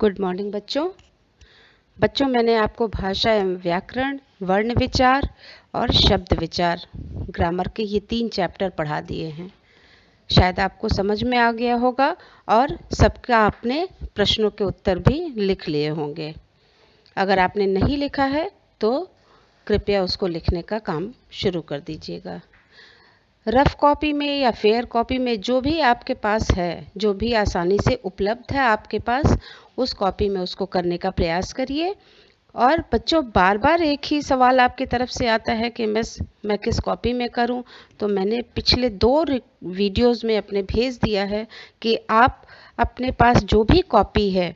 Good morning बच्चों मैंने आपको भाषा एवं व्याकरण, वर्ण विचार और शब्द विचार, ग्रामर के ये 3 चैप्टर पढ़ा दिए हैं। शायद आपको समझ में आ गया होगा और सबका आपने प्रश्नों के उत्तर भी लिख लिए होंगे। अगर आपने नहीं लिखा है तो कृपया उसको लिखने का काम शुरू कर दीजिएगा। रफ कॉपी में या फेयर कॉपी में जो भी आपके पास है, जो भी आसानी से उपलब्ध है आपके पास, उस कॉपी में उसको करने का प्रयास करिए। और बच्चों, बार बार एक ही सवाल आपकी तरफ से आता है कि मिस मैं किस कॉपी में करूं, तो मैंने पिछले 2 वीडियोस में अपने भेज दिया है कि आप अपने पास जो भी कॉपी है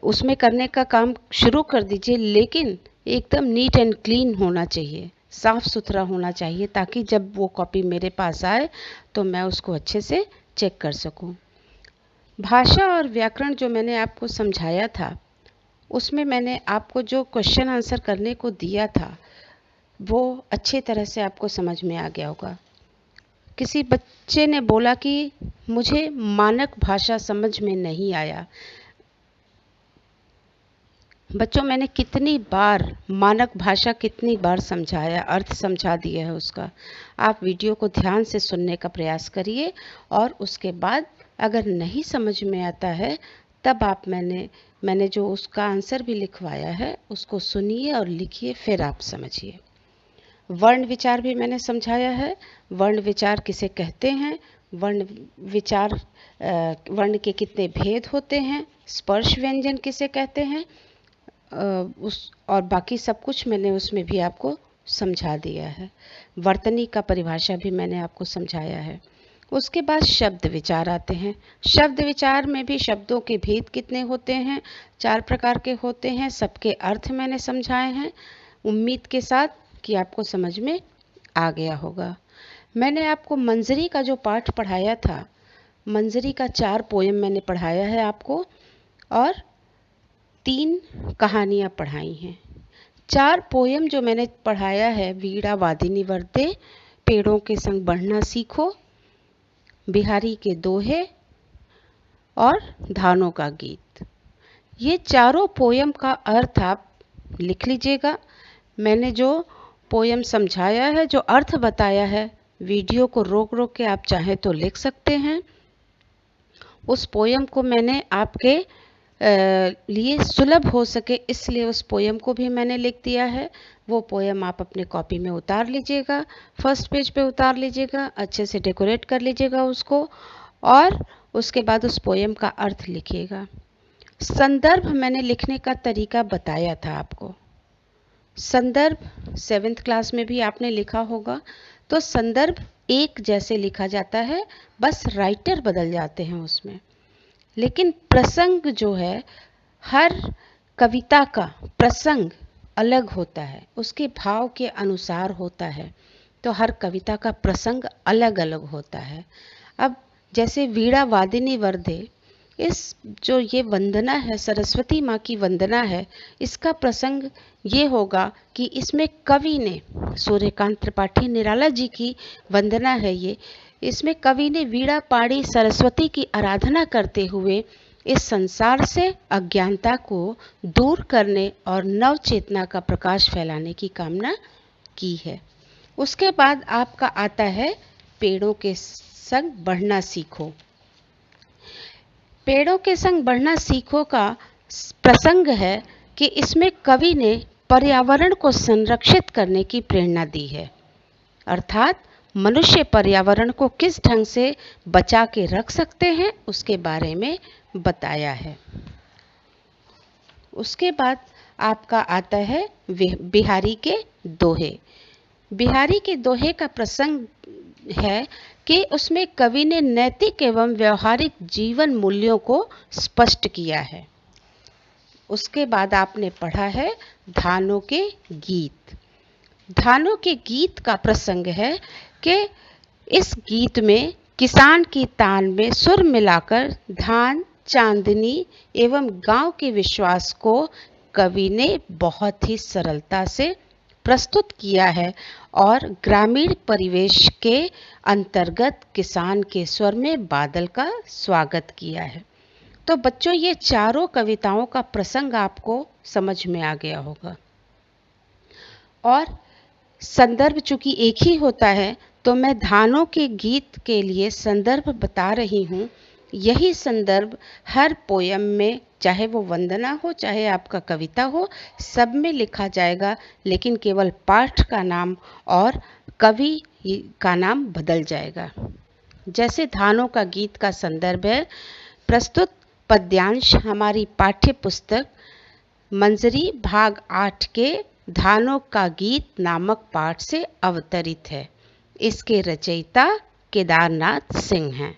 उसमें करने का काम शुरू कर दीजिए, लेकिन एकदम नीट एंड क्लीन होना चाहिए, साफ सुथरा होना चाहिए, ताकि जब वो कॉपी मेरे पास आए तो मैं उसको अच्छे से चेक कर सकूं। भाषा और व्याकरण जो मैंने आपको समझाया था, उसमें मैंने आपको जो क्वेश्चन आंसर करने को दिया था वो अच्छी तरह से आपको समझ में आ गया होगा। किसी बच्चे ने बोला कि मुझे मानक भाषा समझ में नहीं आया। बच्चों, मैंने कितनी बार मानक भाषा कितनी बार समझाया, अर्थ समझा दिया है उसका। आप वीडियो को ध्यान से सुनने का प्रयास करिए और उसके बाद अगर नहीं समझ में आता है तब आप मैंने जो उसका आंसर भी लिखवाया है उसको सुनिए और लिखिए, फिर आप समझिए। वर्ण विचार भी मैंने समझाया है। वर्ण विचार किसे कहते हैं, वर्ण विचार वर्ण के कितने भेद होते हैं, स्पर्श व्यंजन किसे कहते हैं, उस और बाकी सब कुछ मैंने उसमें भी आपको समझा दिया है। वर्तनी का परिभाषा भी मैंने आपको समझाया है। उसके बाद शब्द विचार आते हैं। शब्द विचार में भी शब्दों के भेद कितने होते हैं, 4 प्रकार के होते हैं। सबके अर्थ मैंने समझाए हैं, उम्मीद के साथ कि आपको समझ में आ गया होगा। मैंने आपको मंजरी का जो पाठ पढ़ाया था, मंजरी का 4 पोयम मैंने पढ़ाया है आपको, और 3 कहानियाँ पढ़ाई हैं। 4 पोयम जो मैंने पढ़ाया है, वीणा वादिनी वर्दे, पेड़ों के संग बढ़ना सीखो, बिहारी के दोहे और धानों का गीत। ये चारों पोयम का अर्थ आप लिख लीजिएगा। मैंने जो पोयम समझाया है, जो अर्थ बताया है, वीडियो को रोक रोक के आप चाहें तो लिख सकते हैं। उस पोयम को मैंने आपके लिए सुलभ हो सके इसलिए उस पोयम को भी मैंने लिख दिया है। वो पोयम आप अपने कॉपी में उतार लीजिएगा, फर्स्ट पेज पे उतार लीजिएगा, अच्छे से डेकोरेट कर लीजिएगा उसको, और उसके बाद उस पोयम का अर्थ लिखिएगा। संदर्भ मैंने लिखने का तरीका बताया था आपको। संदर्भ 7th क्लास में भी आपने लिखा होगा। तो संदर्भ एक जैसे लिखा जाता है, बस राइटर बदल जाते हैं उसमें। लेकिन प्रसंग जो है, हर कविता का प्रसंग अलग होता है, उसके भाव के अनुसार होता है, तो हर कविता का प्रसंग अलग अलग होता है। अब जैसे वीणा वादिनी वर्दे, इस जो ये वंदना है, सरस्वती माँ की वंदना है, इसका प्रसंग ये होगा कि इसमें कवि ने, सूर्यकांत त्रिपाठी निराला जी की वंदना है ये, इसमें कवि ने वीणा पाड़ी सरस्वती की आराधना करते हुए इस संसार से अज्ञानता को दूर करने और नव चेतना का प्रकाश फैलाने की कामना की है। उसके बाद आपका आता है पेड़ों के संग बढ़ना सीखो। पेड़ों के संग बढ़ना सीखो का प्रसंग है कि इसमें कवि ने पर्यावरण को संरक्षित करने की प्रेरणा दी है, अर्थात मनुष्य पर्यावरण को किस ढंग से बचा के रख सकते हैं उसके बारे में बताया है। उसके बाद आपका आता है बिहारी के दोहे। बिहारी के दोहे का प्रसंग है कि उसमें कवि ने नैतिक एवं व्यवहारिक जीवन मूल्यों को स्पष्ट किया है। उसके बाद आपने पढ़ा है धानों के गीत। धानों के गीत का प्रसंग है कि इस गीत में किसान की तान में सुर मिलाकर धान, चांदनी एवं गांव के विश्वास को कवि ने बहुत ही सरलता से प्रस्तुत किया है और ग्रामीण परिवेश के अंतर्गत किसान के स्वर में बादल का स्वागत किया है। तो बच्चों, ये चारों कविताओं का प्रसंग आपको समझ में आ गया होगा, और संदर्भ चूंकि एक ही होता है तो मैं धानों के गीत के लिए संदर्भ बता रही हूँ। यही संदर्भ हर पोयम में, चाहे वो वंदना हो चाहे आपका कविता हो, सब में लिखा जाएगा, लेकिन केवल पाठ का नाम और कवि का नाम बदल जाएगा। जैसे धानों का गीत का संदर्भ है, प्रस्तुत पद्यांश हमारी पाठ्य पुस्तक मंजरी भाग 8 के धानों का गीत नामक पाठ से अवतरित है। इसके रचयिता केदारनाथ सिंह हैं।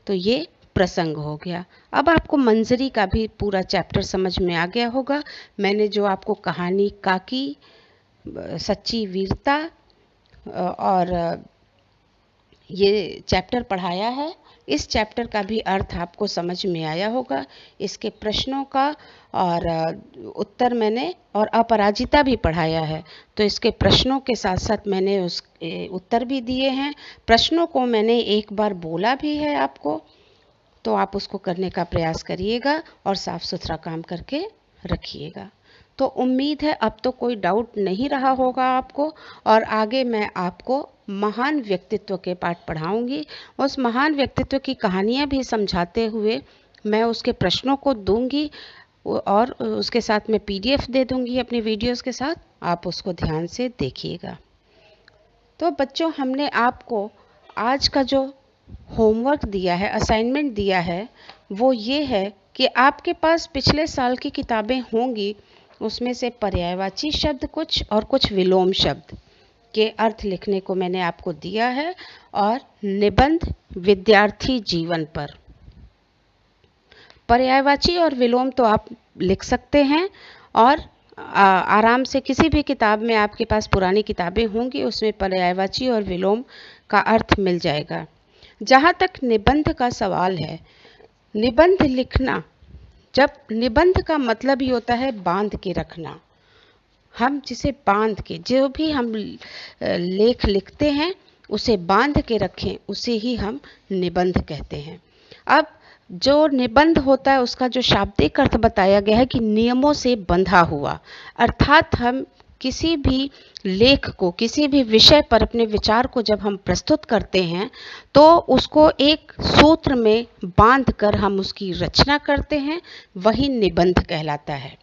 तो ये प्रसंग हो गया। अब आपको मंजरी का भी पूरा चैप्टर समझ में आ गया होगा। मैंने जो आपको कहानी काकी, सच्ची वीरता और ये चैप्टर पढ़ाया है, इस चैप्टर का भी अर्थ आपको समझ में आया होगा। इसके प्रश्नों का और उत्तर मैंने, और अपराजिता भी पढ़ाया है, तो इसके प्रश्नों के साथ साथ मैंने उस उत्तर भी दिए हैं। प्रश्नों को मैंने एक बार बोला भी है आपको, तो आप उसको करने का प्रयास करिएगा और साफ सुथरा काम करके रखिएगा। तो उम्मीद है अब तो कोई डाउट नहीं रहा होगा आपको, और आगे मैं आपको महान व्यक्तित्व के पाठ पढ़ाऊंगी। उस महान व्यक्तित्व की कहानियाँ भी समझाते हुए मैं उसके प्रश्नों को दूंगी, और उसके साथ मैं PDF दे दूंगी अपनी वीडियोस के साथ, आप उसको ध्यान से देखिएगा। तो बच्चों, हमने आपको आज का जो होमवर्क दिया है, असाइनमेंट दिया है, वो ये है कि आपके पास पिछले साल की किताबें होंगी, उसमें से पर्यायवाची शब्द कुछ और कुछ विलोम शब्द के अर्थ लिखने को मैंने आपको दिया है, और निबंध विद्यार्थी जीवन पर। पर्यायवाची और विलोम तो आप लिख सकते हैं, और आराम से किसी भी किताब में आपके पास पुरानी किताबें होंगी, उसमें पर्यायवाची और विलोम का अर्थ मिल जाएगा। जहाँ तक निबंध का सवाल है, निबंध लिखना, जब निबंध का मतलब ही होता है बांध के रखना। हम जिसे बांध के, जो भी हम लेख लिखते हैं उसे बांध के रखें, उसे ही हम निबंध कहते हैं। अब जो निबंध होता है उसका जो शाब्दिक अर्थ बताया गया है कि नियमों से बंधा हुआ, अर्थात हम किसी भी लेख को, किसी भी विषय पर अपने विचार को जब हम प्रस्तुत करते हैं तो उसको एक सूत्र में बांध कर हम उसकी रचना करते हैं, वही निबंध कहलाता है।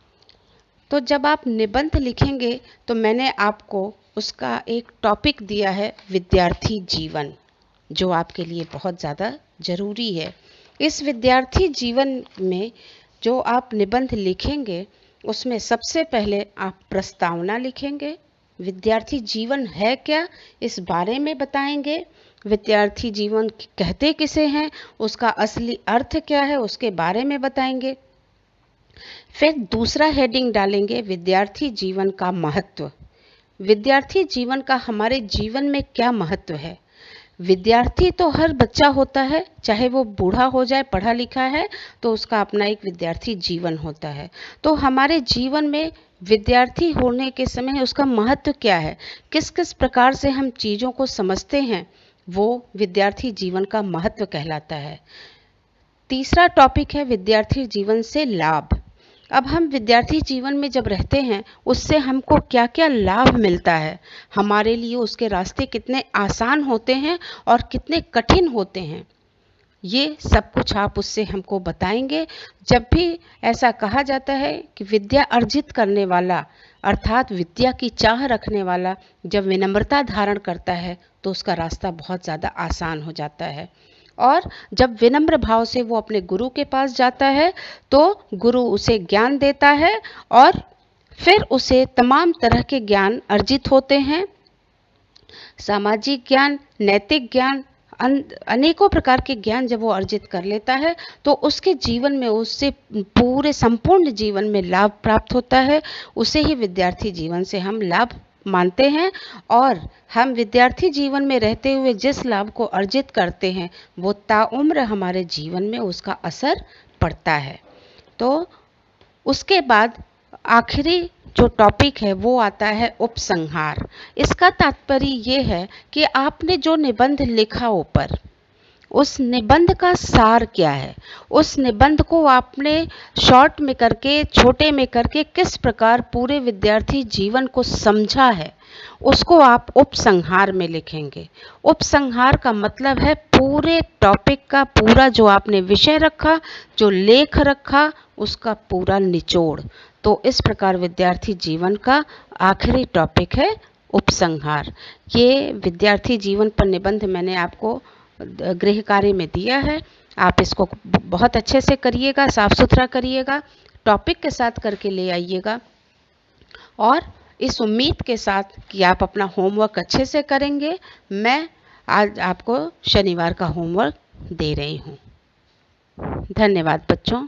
तो जब आप निबंध लिखेंगे तो मैंने आपको उसका एक टॉपिक दिया है, विद्यार्थी जीवन, जो आपके लिए बहुत ज़्यादा ज़रूरी है। इस विद्यार्थी जीवन में जो आप निबंध लिखेंगे उसमें सबसे पहले आप प्रस्तावना लिखेंगे, विद्यार्थी जीवन है क्या इस बारे में बताएंगे, विद्यार्थी जीवन कहते किसे हैं, उसका असली अर्थ क्या है उसके बारे में बताएंगे। फिर दूसरा हेडिंग डालेंगे, विद्यार्थी जीवन का महत्व। विद्यार्थी जीवन का हमारे जीवन में क्या महत्व है। विद्यार्थी तो हर बच्चा होता है, चाहे वो बूढ़ा हो जाए, पढ़ा लिखा है, तो उसका अपना एक विद्यार्थी जीवन होता है। तो हमारे जीवन में विद्यार्थी होने के समय उसका महत्व क्या है, किस किस प्रकार से हम चीज़ों को समझते हैं, वो विद्यार्थी जीवन का महत्व कहलाता है। तीसरा टॉपिक है विद्यार्थी जीवन से लाभ। अब हम विद्यार्थी जीवन में जब रहते हैं उससे हमको क्या क्या लाभ मिलता है, हमारे लिए उसके रास्ते कितने आसान होते हैं और कितने कठिन होते हैं, ये सब कुछ आप उससे हमको बताएंगे। जब भी ऐसा कहा जाता है कि विद्या अर्जित करने वाला, अर्थात विद्या की चाह रखने वाला जब विनम्रता धारण करता है तो उसका रास्ता बहुत ज़्यादा आसान हो जाता है, और जब विनम्र भाव से वो अपने गुरु के पास जाता है तो गुरु उसे ज्ञान देता है, और फिर उसे तमाम तरह के ज्ञान अर्जित होते हैं, सामाजिक ज्ञान, नैतिक ज्ञान, अनेकों प्रकार के ज्ञान जब वो अर्जित कर लेता है तो उसके जीवन में, उससे पूरे संपूर्ण जीवन में लाभ प्राप्त होता है। उसे ही विद्यार्थी जीवन से हम लाभ मानते हैं, और हम विद्यार्थी जीवन में रहते हुए जिस लाभ को अर्जित करते हैं वो ताउम्र हमारे जीवन में उसका असर पड़ता है। तो उसके बाद आखिरी जो टॉपिक है वो आता है उपसंहार। इसका तात्पर्य ये है कि आपने जो निबंध लिखा ऊपर, उस निबंध का सार क्या है, उस निबंध को आपने शॉर्ट में करके, छोटे में करके किस प्रकार पूरे विद्यार्थी जीवन को समझा है, उसको आप उपसंहार में लिखेंगे। उपसंहार का मतलब है पूरे टॉपिक का पूरा जो आपने विषय रखा, जो लेख रखा, उसका पूरा निचोड़। तो इस प्रकार विद्यार्थी जीवन का आखिरी टॉपिक है उपसंहार। ये विद्यार्थी जीवन पर निबंध मैंने आपको गृह कार्य में दिया है। आप इसको बहुत अच्छे से करिएगा, साफ सुथरा करिएगा, टॉपिक के साथ करके ले आइएगा, और इस उम्मीद के साथ कि आप अपना होमवर्क अच्छे से करेंगे, मैं आज आपको शनिवार का होमवर्क दे रही हूँ। धन्यवाद बच्चों।